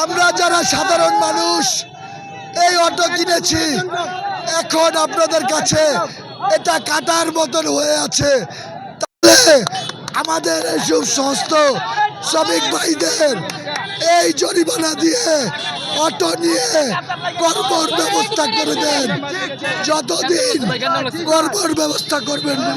আমরা যারা সাধারণ মানুষ এই অটো কিনেছি, এখন আপনাদের কাছে এটা কাটার মতন হয়ে আছে। তাহলে আমাদের এইসব সমস্ত শ্রমিক ভাইদের এই জরিমানা দিয়ে অটো নিয়ে কর্মর ব্যবস্থা করে দেন। যতদিন কর্মর ব্যবস্থা করবেন না